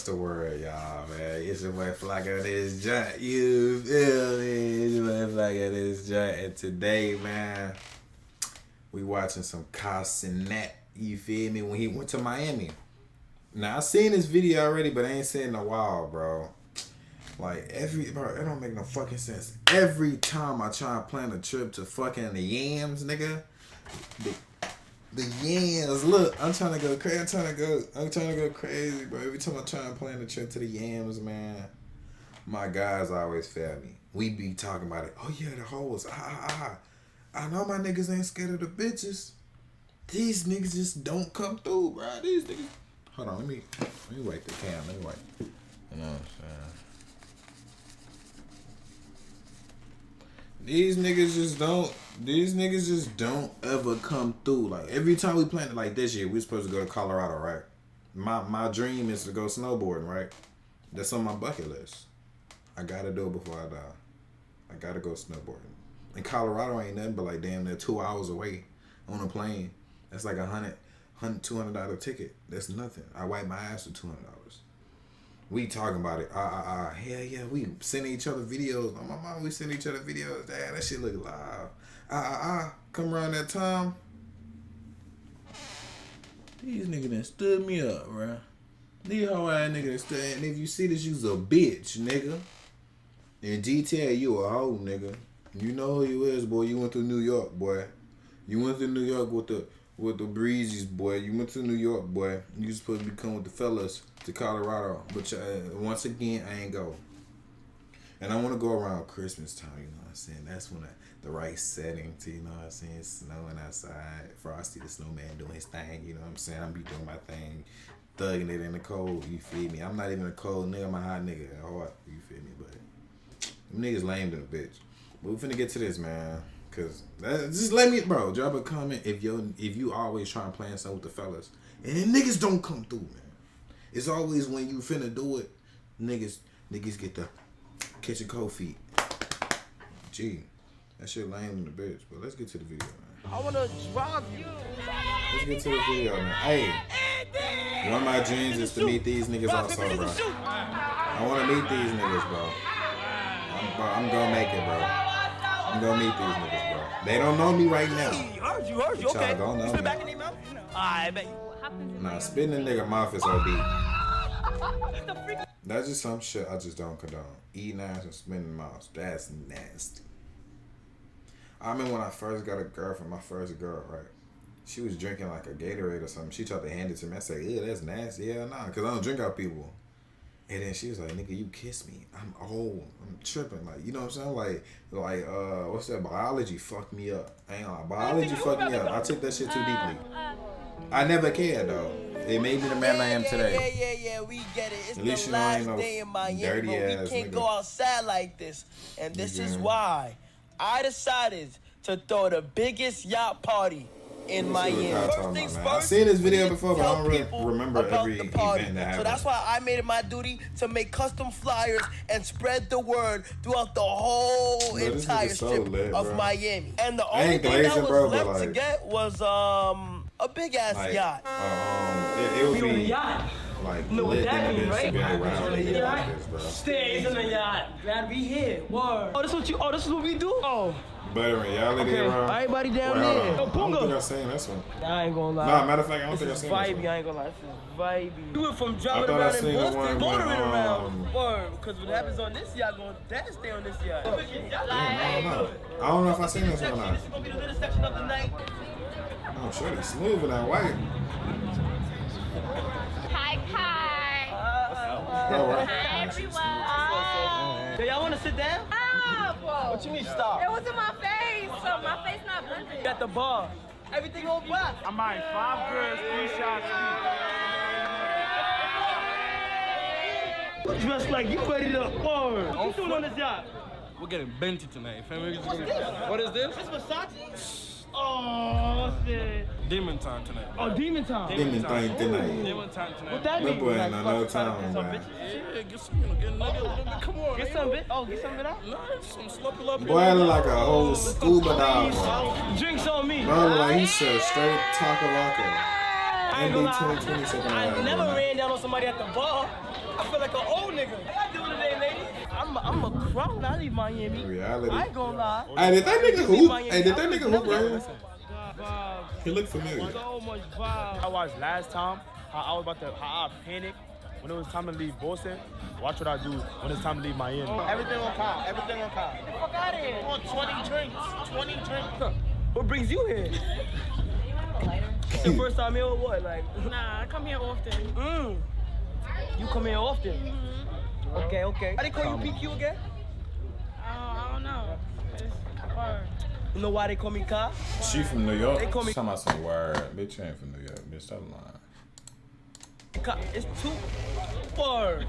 the word, y'all, man? It's your boy Flacco this joint. You feel me? It's your boy Flacco this joint. And today, man, we watching some Cenat. You feel me? When he went to Miami. Now, I seen this video already, but I ain't seen it in a while, bro. Like, bro, it don't make no fucking sense. Every time I try to plan a trip to fucking the Yams, nigga, the Yams, look, I'm trying to go crazy. I'm trying to go crazy, bro. Every time I try and plan a trip to the Yams, man, my guys always fail me. We be talking about it. Oh yeah, the hoes. I know my niggas ain't scared of the bitches. These niggas just don't come through, bro. These niggas. Hold on, let me wipe the cam. Let me wipe. You know what I'm saying? These niggas just don't ever come through. Like, every time we plan it, like this year, we supposed to go to Colorado, right? My dream is to go snowboarding, right? That's on my bucket list. I gotta do it before I die. I gotta go snowboarding. And Colorado ain't nothing but like damn near 2 hours away on a plane. That's like $200 ticket. That's nothing. I wipe my ass for $200. We talking about it. Hell yeah, we sending each other videos. On my mom, we send each other videos. Damn, that shit look live. Come around that time. These niggas done stood me up, bruh. These hoe ass niggas done stood. And if you see this, you's a bitch, nigga. In detail, you a hoe, nigga. You know who you is, boy. You went to New York, boy. You went to New York with the breezes, boy. You went to New York, boy. You supposed to be coming with the fellas to Colorado. But once again, I ain't go. And I want to go around Christmas time, you know what I'm saying? That's when the right setting to, you know what I'm saying? Snowing outside. Frosty the Snowman doing his thing, you know what I'm saying? I'm be doing my thing. Thugging it in the cold, you feel me? I'm not even a cold nigga. I'm a hot nigga at heart, you feel me? But them niggas lame than a bitch. But we finna get to this, man. Cause just let me, bro, drop a comment if you always try and plan something with the fellas and then niggas don't come through, man. It's always when you finna do it, niggas get the kitchen cold feet. Gee, that shit lame in the bitch. But let's get to the video, man. I wanna drop you. Let's get to the video, man. Hey, one of my dreams is to meet these niggas also, bro. I wanna meet these niggas, bro. I'm gonna make it, bro. I'm gonna meet these niggas, bro. They don't know me right now. Heard you, okay. Don't know You spit me. back in their mouth? I bet you. Nah, spitting in nigga mouth is OD. That's just some shit I just don't condone. Eating ass and spitting mouths. That's nasty. I remember when I first got a girlfriend, my first girl, right? She was drinking like a Gatorade or something. She tried to hand it to me. I said, ew, that's nasty. Yeah, nah, because I don't drink out people. And then she was like, nigga, you kiss me. I'm old. I'm tripping. Like, you know what I'm saying? Like, what's that? Biology fucked me up. I ain't lying. Biology fucked me up. I took that shit too deeply. I never cared, though. It made me the man I am today. Yeah, we get it. It's At least the you know I last ain't no day in Miami, dirty but we ass can't nigga. go outside like this. And this is why I decided to throw the biggest yacht party in Miami. First things first, I've seen this video before, but I don't really people remember about every the party. event that happened. So that's why I made it my duty to make custom flyers and spread the word throughout the whole entire strip of Miami. And the only thing that was left to get was a big ass yacht. It would be like know what that means, right? To be around like this, bro. Stays in the yacht. Glad we here. Word. Oh, this is what we do? Oh. But in reality, around. Everybody down Wait, there. I don't think I've seen this one. I ain't gonna lie. Nah, matter of fact, I don't think I've This seen is this vibey. one. I ain't gonna lie. This is vibey. Do it from driving I around seen in the Boston, one motoring when, around. Word. Because what happens on this yacht gonna stay on this yacht. I don't know if I've seen this one or not. This is gonna be the little section of the night. Oh, shorty smooth in that white. Hi. Oh, right. Hi, everyone. Do y'all wanna sit down? Whoa. What you mean stop? It was in my face, so my face not blended. At the bar. Everything on black. I'm buying 5 girls, 3 shots. Dressed like you ready to word. What you doing on this yacht? We're getting benty tonight. What's this? What is this? This Versace? Oh, shit. Demon time tonight. Oh, Demon Time. Demon time tonight. Demon time tonight. What that That mean? boy ain't Like, no fuck, trying to time, get some man. bitches? Yeah, get some, get a little bit. Come on. Get some bit? Oh, get some bit out? Nice, some sloppy up. Boy, I look like a whole scuba diver. Drinks on me. Bro, like he said straight Taco Rocker. I ain't gonna lie. 2020 something I like that. never ran down on somebody at the bar. I feel like an old nigga. How you doing today, lady? I'm a crowd. I leave Miami. Reality. I ain't gonna lie. Hey, did that nigga hoop? Hey, did that nigga hoop, bro? Vibe. He looked familiar. So much vibe. I watched last time how I panicked when it was time to leave Boston. Watch what I do when it's time to leave Miami. Everything on Kyle. Everything on Kyle. Get the fuck out of here. I want 20 drinks. 20 drinks. What brings you here? Your first time here or what? Like, Nah, I come here often. You come here often. Okay. How they call you PQ again? I don't know. It's hard. You know why they call me Ka? She from New York. They call me. Talking about some word. Bitch, you ain't from New York. Bitch, stop lying. Ka. It's too word.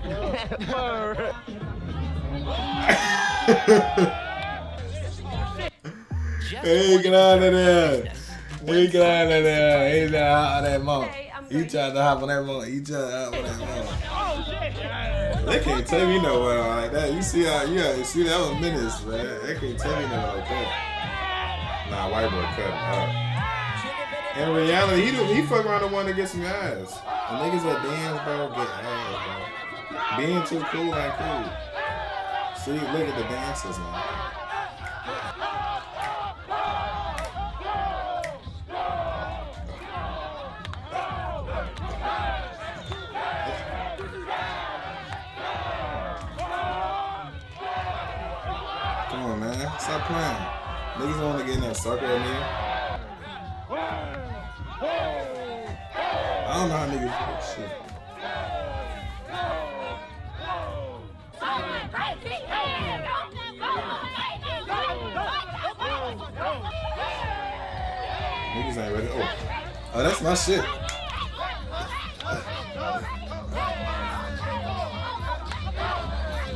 Word. Hey, get out of there. Hey, get out of there. Hey, get out of that mouth. You tried to hop on that mouth. You tried to hop on that mouth. Oh shit. They can't tell me no like that. You see how, you see that was menace, man. They can't tell me no like that. Nah, white boy cut him up. In reality, he fuck around the one that gets some ass. The niggas that dance, bro, get ass, bro. Being too cool ain't cool. See, look at the dancers, man. Come on, man. Stop playing. Niggas want to get in that circle with me. I don't know how niggas do that shit. Niggas ain't ready. Oh, that's my shit.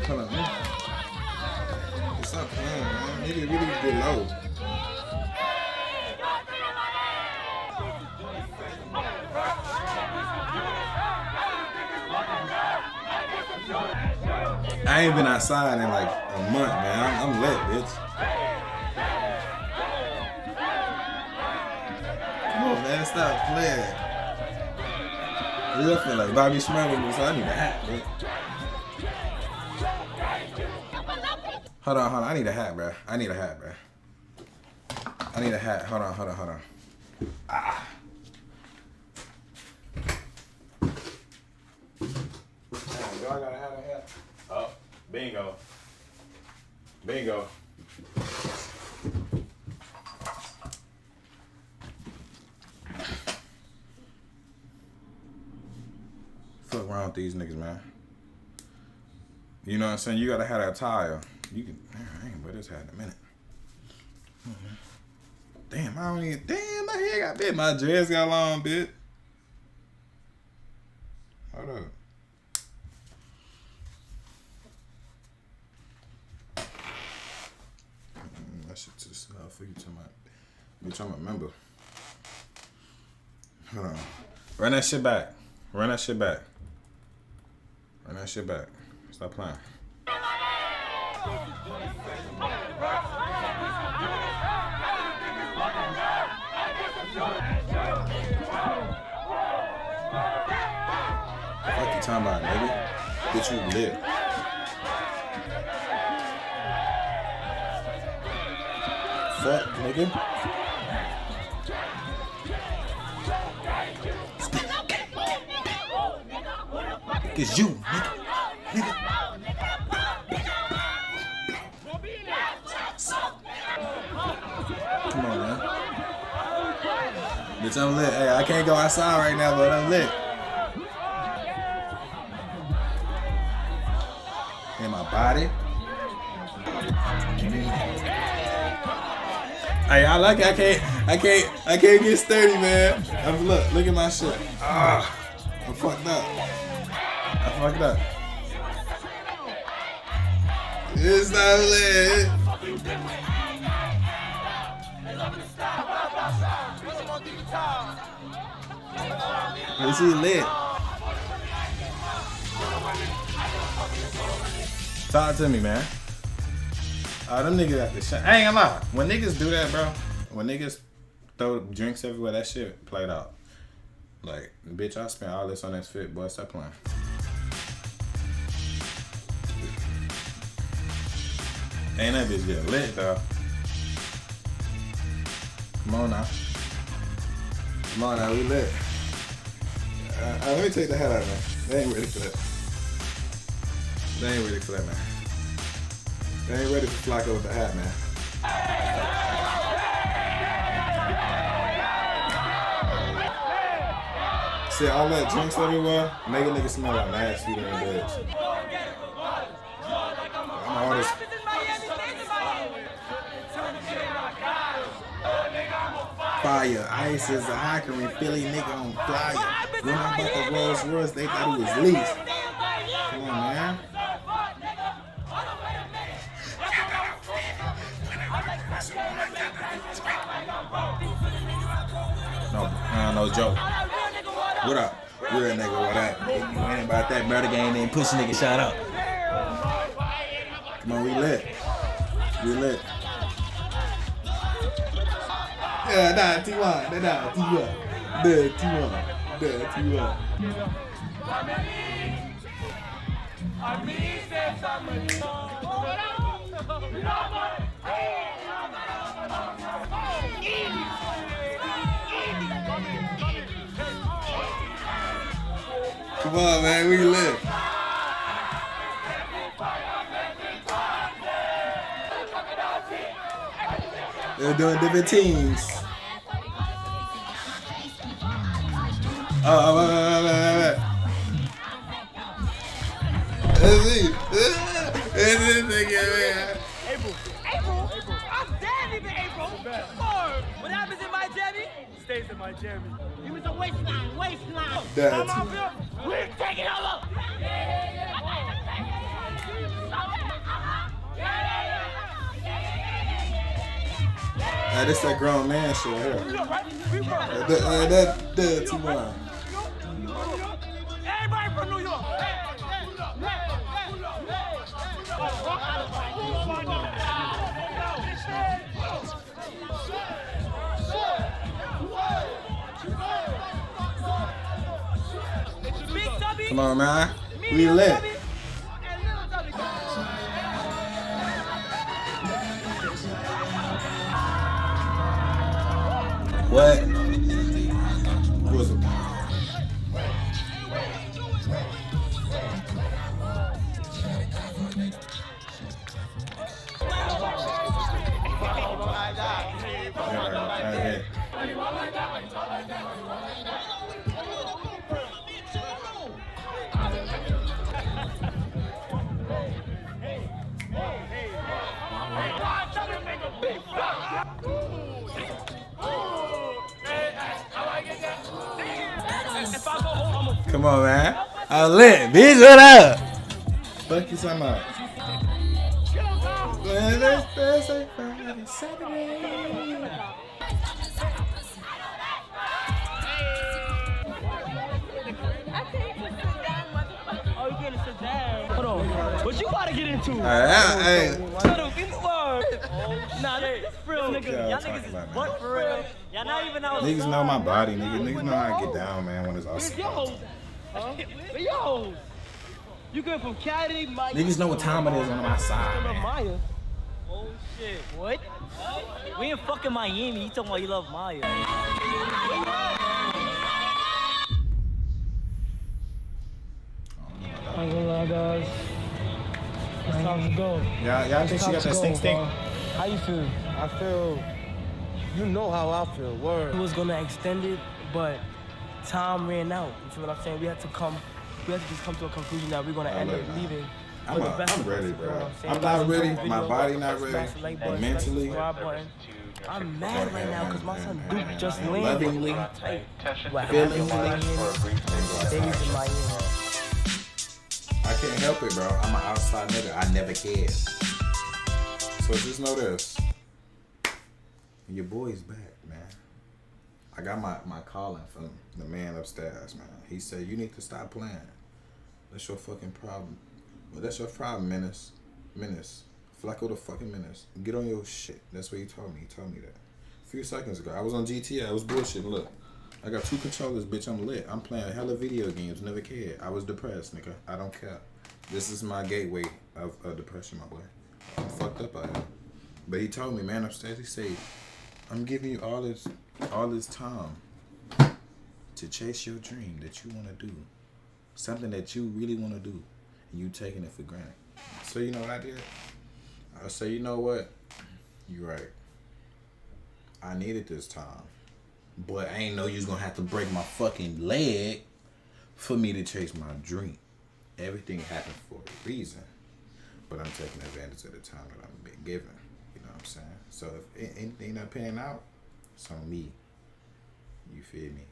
Hold on, man. Stop playing, man. Niggas really get low. I ain't been outside in like a month, man. I'm lit, bitch. Come on, man. Stop playing. I feel like Bobby Smurder, so I need a hat, bitch. Hold on. I need a hat, bro. I need a hat. Hold on. Ah. Do I gotta have a hat? Oh, bingo. Fuck around with these niggas, man. You know what I'm saying? You gotta have that tile. You can. I ain't wear this hat in a minute. Damn, I don't even. Damn, my hair got bit. My dress got long, bit. Hold up. That shit too slow for you to my. Bitch, I'm a member. Hold on. Run that shit back. Stop playing. Fuck you talking about, nigga? Bitch, you lit. Fuck, nigga. It's you, nigga. Come on, man. Bitch, I'm lit. Hey, I can't go outside right now, but I'm lit. In my body. Hey, I like it. I can't get sturdy, man. Look at my shit. I'm fucked up. It's not lit. Is he lit? Talk to me, man. Them niggas got this shit. I ain't gonna lie. When niggas do that, bro, when niggas throw drinks everywhere, that shit played out. Like, bitch, I spent all this on this fit, boy. Stop playing. Ain't that bitch getting lit though? Come on now. Come on now, we lit. Let me take the hat out, man. They ain't ready for that. They ain't ready for that, man. They ain't ready for Flacco with the hat, man. See all that drinks everywhere, make a nigga smell like nasty in the beds. I'm all this. Fire, ice is a hiker and Philly nigga on flyer. When I bought the Rolls Royce, they thought it was leased. Come on, man. No joke. What up? Real nigga, what up? You ain't about that murder game, then push nigga shot up. Come on, we lit. We lit. Yeah, nah, T1. Nah, T1. T1. Come on, man, we lit. They're doing different teams. Wait. Let's see. April. I'm dead even April. What happens in Miami? Stays in Miami. He was a waistline. That's We're taking over. this that grown man shit right here. That T1. Everybody from New York. Come on, man. We lit. What? Who was it? Come on, man. I'm lit. Bitch, what up? Fuck you talking about? Thursday, Friday, Saturday. Oh, you getting sit down. Hold on. What you about to get into? Hey. Nah, this real nigga. Y'all niggas is butt for real. Y'all not even out. Niggas know my body, nigga. Niggas know how I get down, man, when it's awesome. Yo, you going from Cali, Mike? Niggas know what time it is on my side, man. Maya. Oh shit. What? We in fucking Miami. You talking about you love Maya? I ain't gonna lie, guys. It's time to go. Y'all think she got that stink? How you feel? I feel, you know how I feel. Word. We was gonna extend it, but time ran out. You feel what I'm saying? We had to just come to a conclusion that we're gonna end up leaving. I'm ready, bro. I'm not ready. My body not ready. But mentally, I'm mad right now because my son Duke just landed. lovingly, Feelingly. I can't help it, bro. I'm an outside nigga. I never cared. So just know this. Your boy's back, man. I got my calling from the man upstairs, man. He said, you need to stop playing. That's your fucking problem. Well, that's your problem, Menace. Flacco the fucking Menace. Get on your shit. That's what he told me. He told me that. A few seconds ago. I was on GTA. I was bullshitting. Look. I got 2 controllers, bitch. I'm lit. I'm playing hella video games. Never cared. I was depressed, nigga. I don't care. This is my gateway of depression, my boy. I'm fucked up out here. But he told me, man, upstairs, he said, I'm giving you all this time to chase your dream that you want to do. Something that you really want to do. And you taking it for granted. So you know what I did? I say, you know what? You're right. I needed this time. But I ain't know you was going to have to break my fucking leg for me to chase my dream. Everything happened for a reason. But I'm taking advantage of the time that I'm being given. You know what I'm saying? So if anything not panning out, it's on me. You feel me?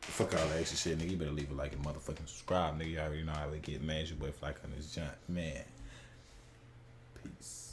Fuck all that extra shit, nigga. You better leave a like and motherfucking subscribe, nigga. You already know how we get mad. Your boy Flack on this junk. Man. Peace.